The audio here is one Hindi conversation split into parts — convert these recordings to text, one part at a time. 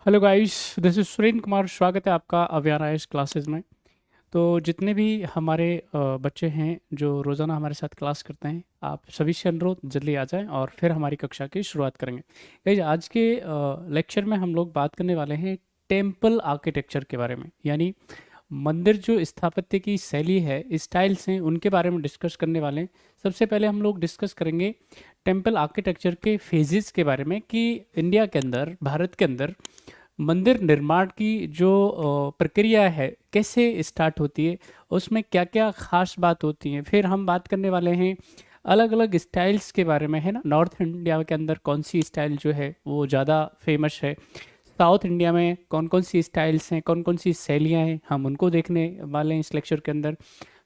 Hello guys, this is Surendra Kumar. स्वागत है आपका अव्यान आईएएस क्लासेस में। तो जितने भी हमारे बच्चे हैं जो रोज़ाना हमारे साथ क्लास करते हैं, आप सभी से अनुरोध जल्दी आ जाएं और फिर हमारी कक्षा की शुरुआत करेंगे। गाइस, आज के लेक्चर में हम लोग बात करने वाले हैं टेम्पल आर्किटेक्चर के बारे में, यानी मंदिर जो स्थापत्य की शैली है, स्टाइल्स हैं, उनके बारे में डिस्कस करने वाले हैं। सबसे पहले हम लोग डिस्कस करेंगे टेम्पल आर्किटेक्चर के फेजेस के बारे में कि इंडिया के अंदर, भारत के अंदर मंदिर निर्माण की जो प्रक्रिया है कैसे स्टार्ट होती है, उसमें क्या क्या खास बात होती है। फिर हम बात करने वाले हैं अलग अलग स्टाइल्स के बारे में, है ना। नॉर्थ इंडिया के अंदर कौन सी स्टाइल जो है वो ज़्यादा फेमस है, साउथ इंडिया में कौन कौन सी स्टाइल्स हैं, कौन कौन सी शैलियाँ हैं, हम उनको देखने वाले हैं इस लेक्चर के अंदर।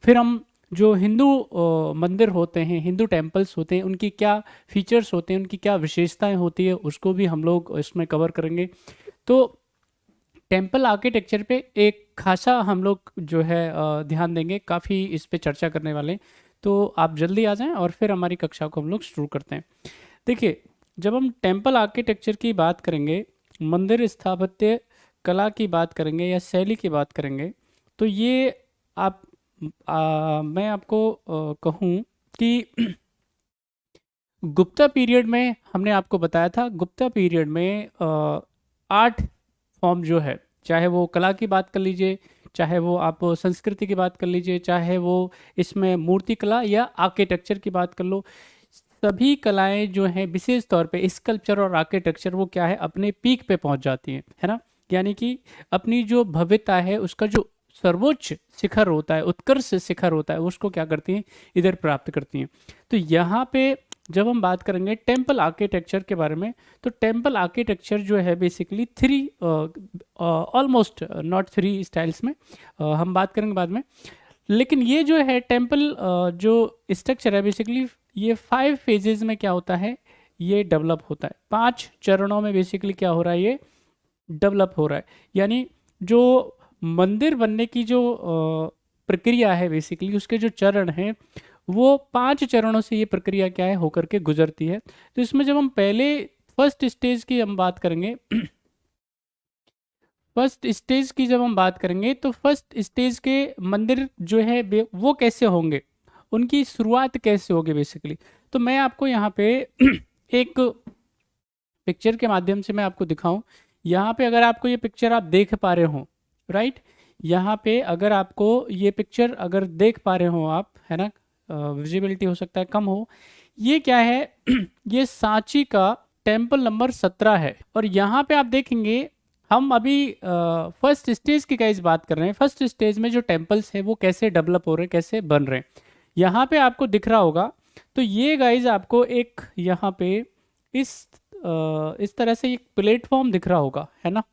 फिर हम जो हिंदू मंदिर होते हैं, हिंदू टेम्पल्स होते हैं, उनकी क्या फीचर्स होते हैं, उनकी क्या विशेषताएं होती है, उसको भी हम लोग इसमें कवर करेंगे। तो टेम्पल आर्किटेक्चर पे एक खासा हम लोग जो है ध्यान देंगे, काफ़ी इस पे चर्चा करने वाले हैं। तो आप जल्दी आ जाएं और फिर हमारी कक्षा को हम लोग शुरू करते हैं। देखिए, जब हम टेम्पल आर्किटेक्चर की बात करेंगे, मंदिर स्थापत्य कला की बात करेंगे या शैली की बात करेंगे, तो ये आप मैं आपको कहूँ कि गुप्ता पीरियड में हमने आपको बताया था, गुप्ता पीरियड में आर्ट फॉर्म जो है, चाहे वो कला की बात कर लीजिए, चाहे वो आप संस्कृति की बात कर लीजिए, चाहे वो इसमें मूर्ति कला या आर्किटेक्चर की बात कर लो, सभी कलाएं जो हैं विशेष तौर पे स्कल्पचर और आर्किटेक्चर वो क्या है, अपने पीक पे पहुंच जाती हैं, है ना। यानी कि अपनी जो भव्यता है, उसका जो सर्वोच्च शिखर होता है, उत्कर्ष शिखर होता है, उसको क्या करती हैं, इधर प्राप्त करती हैं। तो यहाँ पे जब हम बात करेंगे टेम्पल आर्किटेक्चर के बारे में, तो टेम्पल आर्किटेक्चर जो है basically three, almost not three styles में हम बात करेंगे बाद में, लेकिन ये जो है टेम्पल जो स्ट्रक्चर है बेसिकली ये 5 फेजेस में क्या होता है, ये डेवलप होता है। 5 चरणों में बेसिकली क्या हो रहा है, ये डेवलप हो रहा है। यानी जो मंदिर बनने की जो प्रक्रिया है बेसिकली, उसके जो चरण हैं वो 5 चरणों से ये प्रक्रिया क्या है होकर के गुजरती है। तो इसमें जब हम पहले फर्स्ट स्टेज की हम बात करेंगे फर्स्ट स्टेज की जब हम बात करेंगे तो फर्स्ट स्टेज के मंदिर जो है वो कैसे होंगे, उनकी शुरुआत कैसे होगी बेसिकली। तो मैं आपको यहाँ पे एक पिक्चर के माध्यम से मैं आपको दिखाऊं। यहाँ पे अगर आपको ये पिक्चर आप देख पा रहे हो, राइट, यहाँ पे अगर आपको ये पिक्चर अगर देख पा रहे हो आप, है ना, विजिबिलिटी हो सकता है कम हो, ये क्या है ये सांची का टेम्पल नंबर 17 है। और यहाँ पे आप देखेंगे हम अभी फर्स्ट स्टेज की गाइस बात कर रहे हैं। फर्स्ट स्टेज में जो टेम्पल्स हैं वो कैसे डेवलप हो रहे हैं, कैसे बन रहे हैं, यहाँ पे आपको दिख रहा होगा। तो ये गाइस आपको एक यहाँ पे इस इस तरह से एक प्लेटफॉर्म दिख रहा होगा, है ना।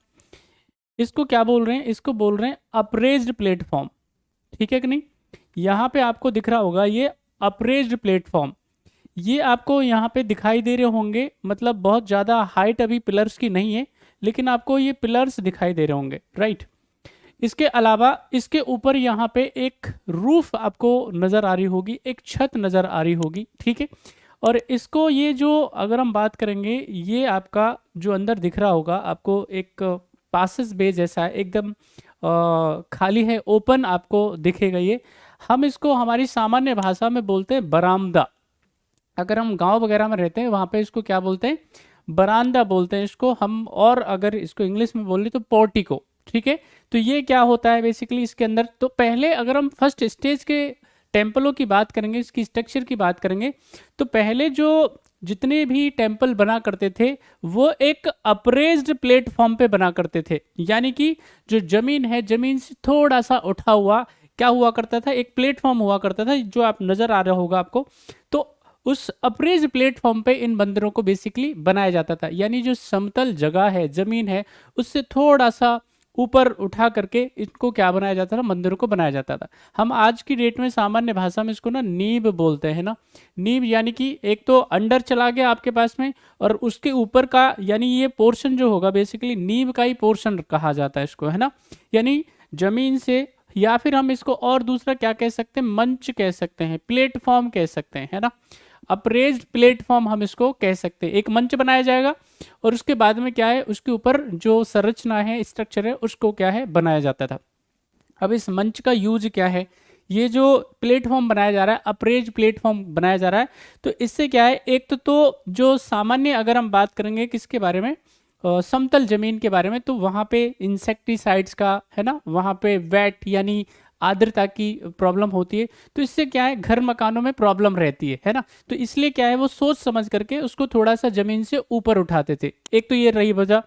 इसको क्या बोल रहे हैं, इसको बोल रहे हैं अप्रेज्ड प्लेटफॉर्म, ठीक है कि नहीं। यहाँ पे आपको दिख रहा होगा ये अप्रेज्ड प्लेटफॉर्म, ये आपको यहाँ पे दिखाई दे रहे होंगे। मतलब बहुत ज़्यादा हाइट अभी पिलर्स की नहीं है, लेकिन आपको ये पिलर्स दिखाई दे रहे होंगे, राइट। इसके अलावा इसके ऊपर यहाँ पे एक रूफ आपको नज़र आ रही होगी, एक छत नज़र आ रही होगी, ठीक है। और इसको ये जो अगर हम बात करेंगे, ये आपका जो अंदर दिख रहा होगा आपको एक पासेस बे जैसा है, एकदम खाली है, ओपन आपको दिखेगा ये। हम इसको हमारी सामान्य भाषा में बोलते हैं बरामदा। अगर हम गांव वगैरह में रहते हैं वहाँ पे इसको क्या बोलते हैं, बरामदा बोलते हैं इसको हम। और अगर इसको इंग्लिश में बोले तो पोर्टिको, ठीक है। तो ये क्या होता है बेसिकली इसके अंदर। तो पहले अगर हम फर्स्ट स्टेज के टेम्पलों की बात करेंगे, इसकी स्ट्रक्चर की बात करेंगे, तो पहले जो जितने भी टेम्पल बना करते थे वो एक अप्रेज्ड प्लेटफॉर्म पे बना करते थे। यानी कि जो जमीन है, जमीन से थोड़ा सा उठा हुआ क्या हुआ करता था, एक प्लेटफॉर्म हुआ करता था, जो आप नजर आ रहा होगा आपको। तो उस अप्रेज प्लेटफॉर्म पे इन मंदिरों को बेसिकली बनाया जाता था। यानी जो समतल जगह है, जमीन है, उससे थोड़ा सा ऊपर उठा करके इनको क्या बनाया जाता था, मंदिरों को बनाया जाता था। हम आज की डेट में सामान्य भाषा में इसको ना नींव बोलते हैं ना। नींव यानी कि एक तो अंडर चला गया आपके पास में, और उसके ऊपर का यानी ये पोर्शन जो होगा बेसिकली नींव का ही पोर्शन कहा जाता है इसको, है ना। यानी जमीन से, या फिर हम इसको और दूसरा क्या कह सकते हैं, मंच कह सकते हैं, प्लेटफॉर्म कह सकते हैं, है ना। अप्रेज्ड प्लेटफॉर्म हम इसको कह सकते हैं। एक मंच बनाया जाएगा और उसके बाद में क्या है, उसके ऊपर जो संरचना है, स्ट्रक्चर है, उसको क्या है बनाया जाता था। अब इस मंच का यूज क्या है, ये जो प्लेटफॉर्म बनाया जा रहा है, अप्रेज प्लेटफॉर्म बनाया जा रहा है, तो इससे क्या है, एक तो जो सामान्य अगर हम बात करेंगे किसके बारे में, समतल जमीन के बारे में, तो वहाँ पे इंसेक्टिसाइड्स का है ना, वहाँ पे वेट यानी आर्द्रता की प्रॉब्लम होती है, तो इससे क्या है घर मकानों में प्रॉब्लम रहती है ना, तो इसलिए क्या है वो सोच समझ करके उसको थोड़ा सा जमीन से ऊपर उठाते थे। एक तो ये रही वजह।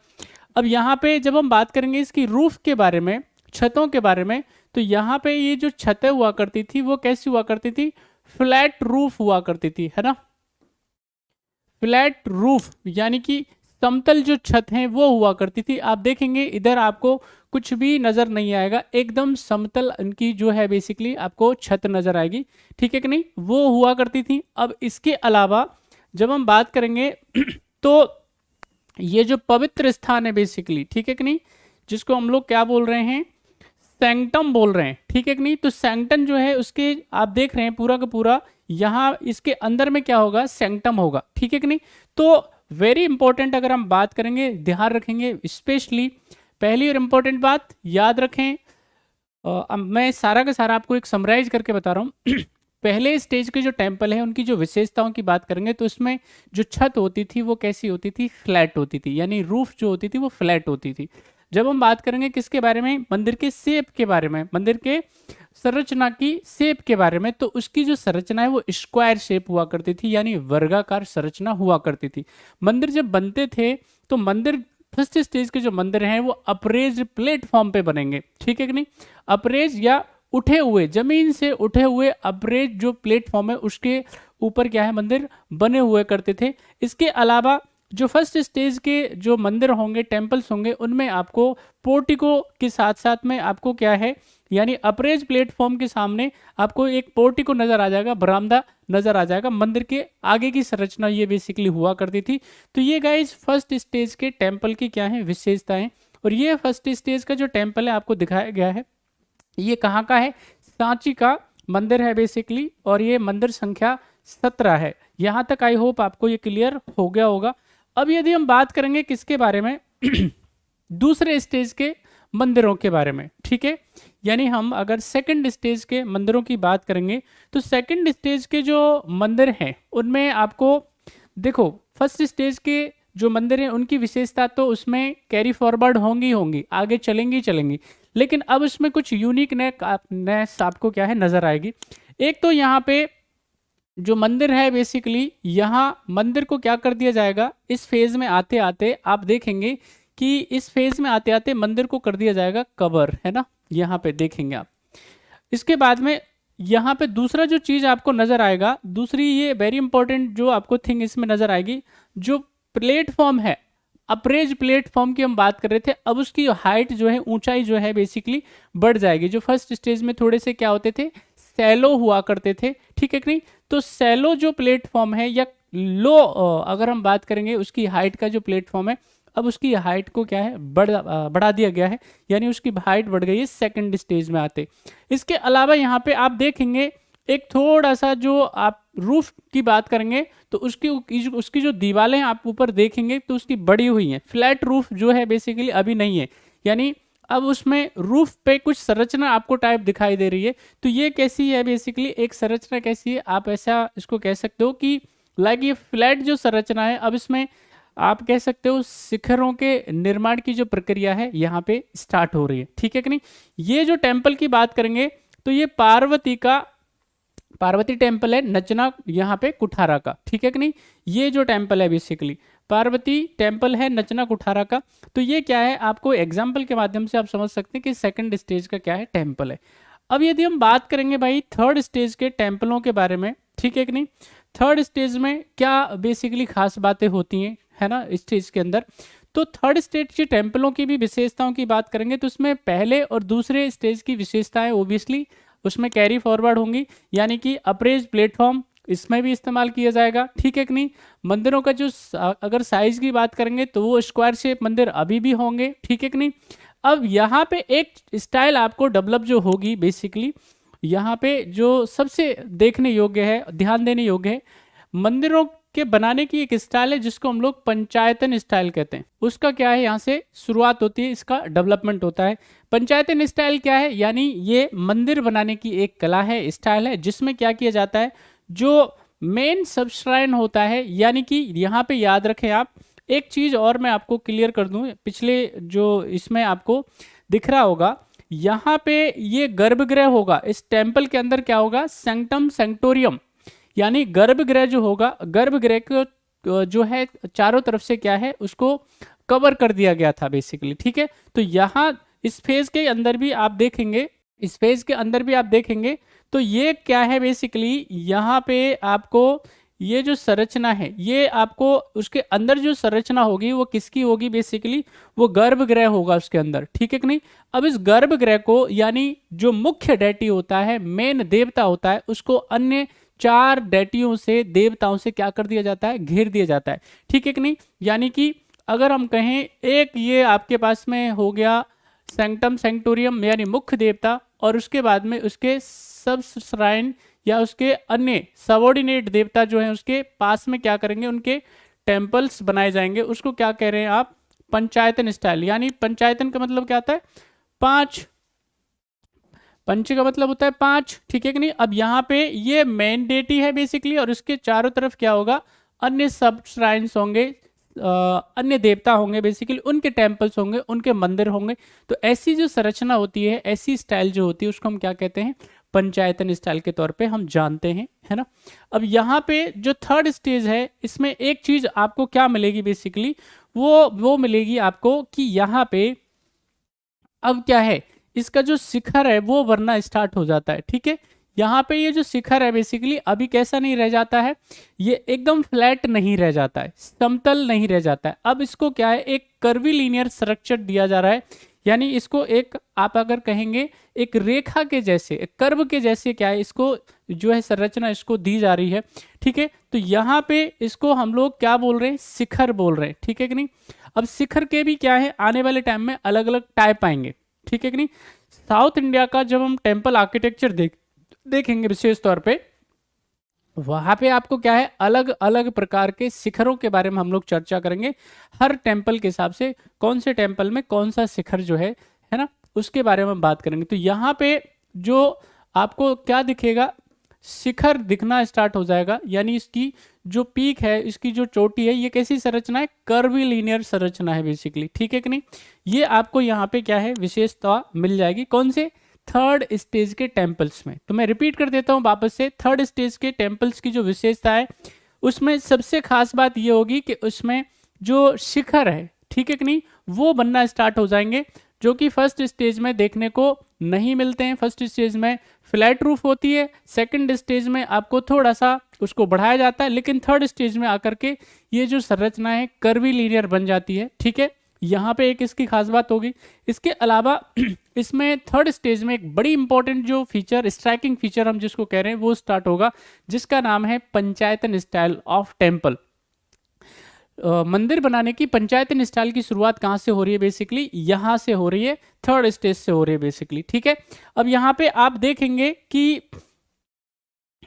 अब यहाँ पे जब हम बात करेंगे इसकी रूफ के बारे में, छतों के बारे में, तो यहाँ पे ये जो छतें हुआ करती थी वो कैसी हुआ करती थी, फ्लैट रूफ हुआ करती थी, है ना, फ्लैट रूफ यानी कि समतल जो छत है वो हुआ करती थी। आप देखेंगे इधर आपको कुछ भी नजर नहीं आएगा, एकदम समतल इनकी जो है बेसिकली आपको छत नजर आएगी, ठीक है कि नहीं, वो हुआ करती थी। अब इसके अलावा जब हम बात करेंगे तो ये जो पवित्र स्थान है बेसिकली, ठीक है कि नहीं, जिसको हम लोग क्या बोल रहे हैं, सैंक्टम बोल रहे हैं, ठीक है कि नहीं, तो सैंक्टम जो है उसके आप देख रहे हैं पूरा का पूरा यहाँ इसके अंदर में क्या होगा, सैंक्टम होगा, ठीक है कि नहीं। तो वेरी इंपॉर्टेंट अगर हम बात करेंगे, ध्यान रखेंगे, स्पेशली पहली और इंपॉर्टेंट बात याद रखें, अब मैं सारा का सारा आपको एक समराइज करके बता रहा हूँ पहले स्टेज के जो टेम्पल है उनकी जो विशेषताओं की बात करेंगे तो उसमें जो छत होती थी वो कैसी होती थी, फ्लैट होती थी, यानी रूफ जो होती थी वो फ्लैट होती थी। जब हम बात करेंगे किसके बारे में, मंदिर के शेप के बारे में, मंदिर के संरचना की शेप के बारे में, तो उसकी जो संरचना है वो स्क्वायर शेप हुआ करती थी, यानी वर्गाकार संरचना हुआ करती थी। मंदिर जब बनते थे तो मंदिर फर्स्ट स्टेज के जो मंदिर हैं वो अप्रेज प्लेटफॉर्म पे बनेंगे, ठीक है कि नहीं, अप्रेज या उठे हुए, जमीन से उठे हुए अप्रेज जो प्लेटफॉर्म है उसके ऊपर क्या है मंदिर बने हुए करते थे। इसके अलावा जो फर्स्ट स्टेज के जो मंदिर होंगे, टेम्पल्स होंगे, उनमें आपको पोर्टिको के साथ साथ में आपको क्या है, यानी अप्रेज प्लेटफॉर्म के सामने आपको एक पोर्टिको नजर आ जाएगा, बरामदा नजर आ जाएगा। मंदिर के आगे की संरचना ये बेसिकली हुआ करती थी। तो ये गाइस फर्स्ट स्टेज के टेम्पल की क्या है विशेषताएं, और ये फर्स्ट स्टेज का जो टेम्पल है आपको दिखाया गया है, ये कहाँ का है, सांची का मंदिर है बेसिकली, और ये मंदिर संख्या 17 है। यहाँ तक आई होप आपको ये क्लियर हो गया होगा। अब यदि हम बात करेंगे किसके बारे में दूसरे स्टेज के मंदिरों के बारे में, ठीक है, यानी हम अगर सेकंड स्टेज के मंदिरों की बात करेंगे तो सेकंड स्टेज के जो मंदिर हैं उनमें आपको देखो, फर्स्ट स्टेज के जो मंदिर हैं उनकी विशेषता तो उसमें कैरी फॉरवर्ड होंगी, आगे चलेंगी, लेकिन अब उसमें कुछ यूनिकनेस आपको क्या है नजर आएगी। एक तो यहाँ पे जो मंदिर है बेसिकली, यहाँ मंदिर को क्या कर दिया जाएगा, इस फेज में आते आते आप देखेंगे कि इस फेज में आते आते मंदिर को कर दिया जाएगा कवर, है ना, यहाँ पे देखेंगे आप। इसके बाद में यहाँ पे दूसरा जो चीज आपको नजर आएगा, दूसरी ये वेरी इंपॉर्टेंट जो आपको थिंग इसमें नजर आएगी, जो प्लेटफॉर्म है, अप्रेज प्लेटफॉर्म की हम बात कर रहे थे, अब उसकी हाइट जो है, ऊंचाई जो है बेसिकली बढ़ जाएगी। जो फर्स्ट स्टेज में थोड़े से क्या होते थे, सैलो हुआ करते थे, ठीक है कि नहीं, तो सैलो जो प्लेटफॉर्म है या लो अगर हम बात करेंगे उसकी हाइट का जो प्लेटफॉर्म है, अब उसकी हाइट को क्या है बढ़ा दिया गया है, यानी उसकी हाइट बढ़ गई है सेकंड स्टेज में आते। इसके अलावा यहाँ पे आप देखेंगे एक थोड़ा सा जो आप रूफ की बात करेंगे तो उसकी जो दीवारें आप ऊपर देखेंगे तो उसकी बड़ी हुई हैं, फ्लैट रूफ जो है बेसिकली अभी नहीं है, यानी अब उसमें रूफ पे कुछ संरचना आपको टाइप दिखाई दे रही है। तो ये कैसी है बेसिकली, एक संरचना कैसी है, आप ऐसा इसको कह सकते हो कि लाइक ये फ्लैट जो संरचना है, अब इसमें आप कह सकते हो शिखरों के निर्माण की जो प्रक्रिया है यहाँ पे स्टार्ट हो रही है, ठीक है कि नहीं। ये जो टेम्पल की बात करेंगे तो ये पार्वती टेम्पल है नचना यहाँ पे कुठारा का, ठीक है कि नहीं, ये जो टेम्पल है बेसिकली पार्वती टेम्पल है नचना कुठारा का। तो ये क्या है, आपको एग्जाम्पल के माध्यम से आप समझ सकते हैं कि सेकंड स्टेज का क्या है टेम्पल है। अब यदि हम बात करेंगे भाई थर्ड स्टेज के टेम्पलों के बारे में, ठीक है कि नहीं, थर्ड स्टेज में क्या बेसिकली खास बातें होती हैं, है ना, स्टेज के अंदर। तो थर्ड स्टेज के टेम्पलों की भी विशेषताओं की बात करेंगे तो उसमें पहले और दूसरे स्टेज की विशेषताएं ओबियसली उसमें कैरी फॉरवर्ड होंगी, यानी कि अप्रेज प्लेटफॉर्म इसमें भी इस्तेमाल किया जाएगा, ठीक है कि नहीं। मंदिरों का जो अगर साइज की बात करेंगे तो वो स्क्वायर शेप मंदिर अभी भी होंगे, ठीक है कि नहीं। अब यहाँ पे एक स्टाइल आपको डेवलप जो होगी बेसिकली, यहाँ पे जो सबसे देखने योग्य है, ध्यान देने योग्य है, मंदिरों के बनाने की एक स्टाइल है जिसको हम लोग पंचायतन स्टाइल कहते हैं। उसका क्या है, यहाँ से शुरुआत होती है, इसका डेवलपमेंट होता है। पंचायतन स्टाइल क्या है, यानी ये मंदिर बनाने की एक कला है, स्टाइल है, जिसमें क्या किया जाता है, जो मेन सबश्राइन होता है, यानी कि यहाँ पे याद रखें आप, एक चीज और मैं आपको क्लियर कर दूं, पिछले जो इसमें आपको दिख रहा होगा, यहाँ पे ये गर्भगृह होगा, इस टेम्पल के अंदर क्या होगा, सेंक्टम सेंक्टोरियम, यानी गर्भगृह जो होगा, गर्भगृह को जो है चारों तरफ से क्या है, उसको कवर कर दिया गया था बेसिकली, ठीक है। तो यहाँ इस फेज के अंदर भी आप देखेंगे, इस फेज के अंदर भी आप देखेंगे तो ये क्या है बेसिकली, यहाँ पे आपको ये जो संरचना है, ये आपको उसके अंदर जो संरचना होगी वो किसकी होगी बेसिकली, वो गर्भगृह होगा उसके अंदर, ठीक है कि नहीं। अब इस गर्भगृह को, यानी जो मुख्य डेटी होता है, मेन देवता होता है, उसको अन्य 4 डेटियों से, देवताओं से क्या कर दिया जाता है, घेर दिया जाता है, ठीक है कि नहीं। यानी कि अगर हम कहें, एक ये आपके पास में हो गया सेंक्टम सेंक्टोरियम यानी मुख्य देवता, और उसके बाद में उसके सब श्राइन या उसके अन्य सबऑर्डिनेट देवता जो हैं उसके पास में क्या करेंगे, उनके टेम्पल्स बनाए जाएंगे। उसको क्या कह रहे हैं आप, पंचायतन स्टाइल। यानी पंचायतन का मतलब क्या होता है, 5, पंच का मतलब होता है 5, ठीक है कि नहीं। अब यहाँ पे ये मेन डेटी है बेसिकली, और इसके चारों तरफ क्या होगा, अन्य सब श्राइन्स होंगे, अन्य देवता होंगे बेसिकली, उनके टेम्पल्स होंगे, उनके मंदिर होंगे। तो ऐसी जो संरचना होती है, ऐसी स्टाइल जो होती है, उसको हम क्या कहते हैं, पंचायतन स्टाइल के तौर पे हम जानते हैं, है ना। अब यहाँ पे जो थर्ड स्टेज है, इसमें एक चीज आपको क्या मिलेगी बेसिकली, वो मिलेगी आपको कि यहाँ पे अब क्या है, इसका जो शिखर है वो बनना स्टार्ट हो जाता है, ठीक है। यहाँ पे ये जो शिखर है बेसिकली अभी कैसा नहीं रह जाता है, ये एकदम फ्लैट नहीं रह जाता है, समतल नहीं रह जाता है। अब इसको क्या है, एक कर्वीलिनियर स्ट्रक्चर दिया जा रहा है, यानी इसको एक, आप अगर कहेंगे एक रेखा के जैसे, एक कर्व के जैसे क्या है, इसको जो है संरचना इसको दी जा रही है, ठीक है। तो यहाँ पे इसको हम लोग क्या बोल रहे हैं, शिखर बोल रहे हैं, ठीक है कि नहीं। अब शिखर के भी क्या है, आने वाले टाइम में अलग अलग टाइप आएंगे, ठीक है कि नहीं। साउथ इंडिया का जब हम टेम्पल आर्किटेक्चर देखेंगे विशेष तौर पे, वहां पे आपको क्या है, अलग अलग प्रकार के शिखरों के बारे में हम लोग चर्चा करेंगे। हर टेम्पल के हिसाब से कौन से टेम्पल में कौन सा शिखर जो है ना, उसके बारे में हम बात करेंगे। तो यहाँ पे जो आपको क्या दिखेगा, शिखर दिखना स्टार्ट हो जाएगा, यानी इसकी जो पीक है, इसकी जो चोटी है, ये कैसी संरचना है, कर्वीलिनियर संरचना है बेसिकली, ठीक है कि नहीं। ये आपको यहाँ पे क्या है, विशेषता मिल जाएगी, कौन से, थर्ड स्टेज के टेम्पल्स में। तो मैं रिपीट कर देता हूं वापस से, थर्ड स्टेज के टेम्पल्स की जो विशेषता है, उसमें सबसे खास बात ये होगी कि उसमें जो शिखर है, ठीक है कि नहीं, वो बनना स्टार्ट हो जाएंगे, जो कि फर्स्ट स्टेज में देखने को नहीं मिलते हैं। फर्स्ट स्टेज में फ्लैट रूफ होती है, सेकंड स्टेज में आपको थोड़ा सा उसको बढ़ाया जाता है, लेकिन थर्ड स्टेज में आकर के ये जो संरचना है कर्वीलिनियर बन जाती है, ठीक है। यहाँ पे एक इसकी खास बात होगी। इसके अलावा इसमें थर्ड स्टेज में एक बड़ी इंपॉर्टेंट जो फीचर, स्ट्राइकिंग फीचर हम जिसको कह रहे हैं, वो स्टार्ट होगा, जिसका नाम है पंचायतन स्टाइल ऑफ टेम्पल। मंदिर बनाने की पंचायतन स्टाइल की शुरुआत कहाँ से हो रही है बेसिकली, यहाँ से हो रही है, थर्ड स्टेज से हो रही है बेसिकली, ठीक है। अब यहाँ पे आप देखेंगे कि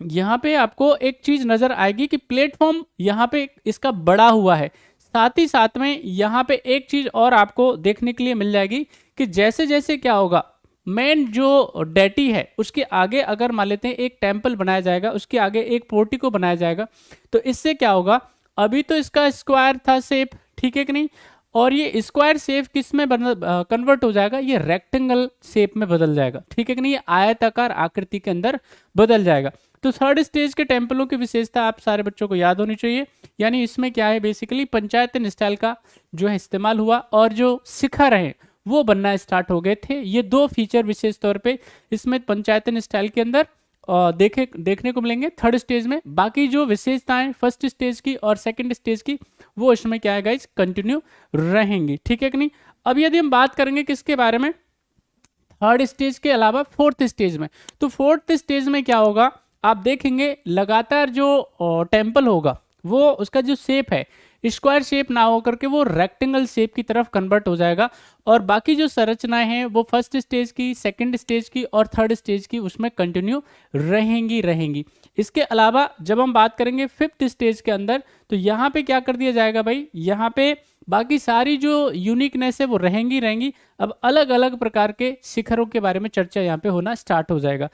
यहाँ पे आपको एक चीज नजर आएगी कि प्लेटफॉर्म यहाँ पे इसका बड़ा हुआ है, साथ ही साथ में यहाँ पे एक चीज और आपको देखने के लिए मिल जाएगी कि जैसे जैसे क्या होगा, मेन जो डेटी है उसके आगे अगर मान लेते हैं एक टेम्पल बनाया जाएगा, उसके आगे एक पोर्टिको बनाया जाएगा, तो इससे क्या होगा, अभी तो इसका स्क्वायर था शेप, ठीक है कि नहीं, और ये स्क्वायर शेप किस में कन्वर्ट हो जाएगा, ये रेक्टेंगल शेप में बदल जाएगा, ठीक है कि नहीं, ये आयताकार आकृति के अंदर बदल जाएगा। तो थर्ड स्टेज के टेम्पलों की विशेषता आप सारे बच्चों को याद होनी चाहिए, यानी इसमें क्या है बेसिकली पंचायतन स्टाइल का जो है इस्तेमाल हुआ, और जो शिखर है वो बनना स्टार्ट हो गए थे। ये 2 फीचर विशेष तौर पे इसमें पंचायतन स्टाइल के अंदर देखने को मिलेंगे थर्ड स्टेज में। बाकी जो विशेषताएं फर्स्ट स्टेज की और सेकंड स्टेज की, वो इसमें क्या है गाइस, कंटिन्यू रहेंगी, ठीक है कि नहीं। अब यदि हम बात करेंगे किसके बारे में, थर्ड स्टेज के अलावा फोर्थ स्टेज में, तो फोर्थ स्टेज में क्या होगा, आप देखेंगे लगातार जो टेम्पल होगा वो उसका जो शेप है स्क्वायर शेप ना होकर के वो रेक्टेंगल शेप की तरफ कन्वर्ट हो जाएगा, और बाकी जो संरचनाएं हैं वो फर्स्ट स्टेज की, सेकंड स्टेज की और थर्ड स्टेज की उसमें कंटिन्यू रहेंगी। इसके अलावा जब हम बात करेंगे फिफ्थ स्टेज के अंदर, तो यहाँ पे क्या कर दिया जाएगा भाई, यहाँ पे बाकी सारी जो यूनिकनेस है वो रहेंगी रहेंगी। अब अलग अलग प्रकार के शिखरों के बारे में चर्चा यहाँ पे होना स्टार्ट हो जाएगा।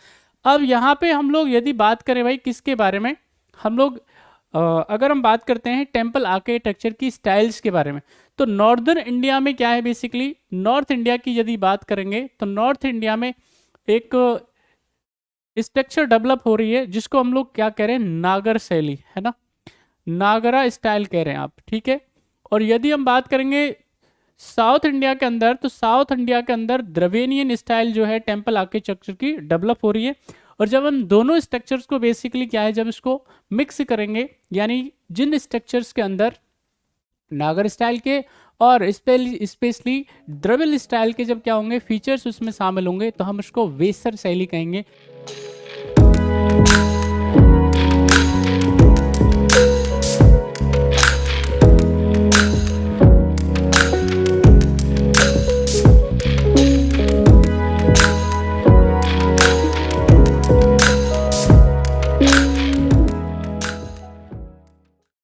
अब यहाँ पे हम लोग यदि बात करें भाई किसके बारे में, हम लोग अगर हम बात करते हैं टेम्पल आर्किटेक्चर की स्टाइल्स के बारे में, तो नॉर्दर्न इंडिया में क्या है, बेसिकली नॉर्थ इंडिया की यदि बात करेंगे तो नॉर्थ इंडिया में एक स्ट्रक्चर डेवलप हो रही है जिसको हम लोग क्या कह रहे हैं, नागर शैली, है ना, नागरा स्टाइल कह रहे हैं आप, ठीक है। और यदि हम बात करेंगे साउथ इंडिया के अंदर, तो साउथ इंडिया के अंदर द्रविडियन स्टाइल जो है टेम्पल आर्किटेक्चर की डेवलप हो रही है। और जब हम दोनों स्ट्रक्चर्स को बेसिकली क्या है, जब इसको मिक्स करेंगे, यानी जिन स्ट्रक्चर्स के अंदर नागर स्टाइल के और स्पेशली द्रविड़ स्टाइल के जब क्या होंगे फीचर्स उसमें शामिल होंगे, तो हम उसको वेसर शैली कहेंगे।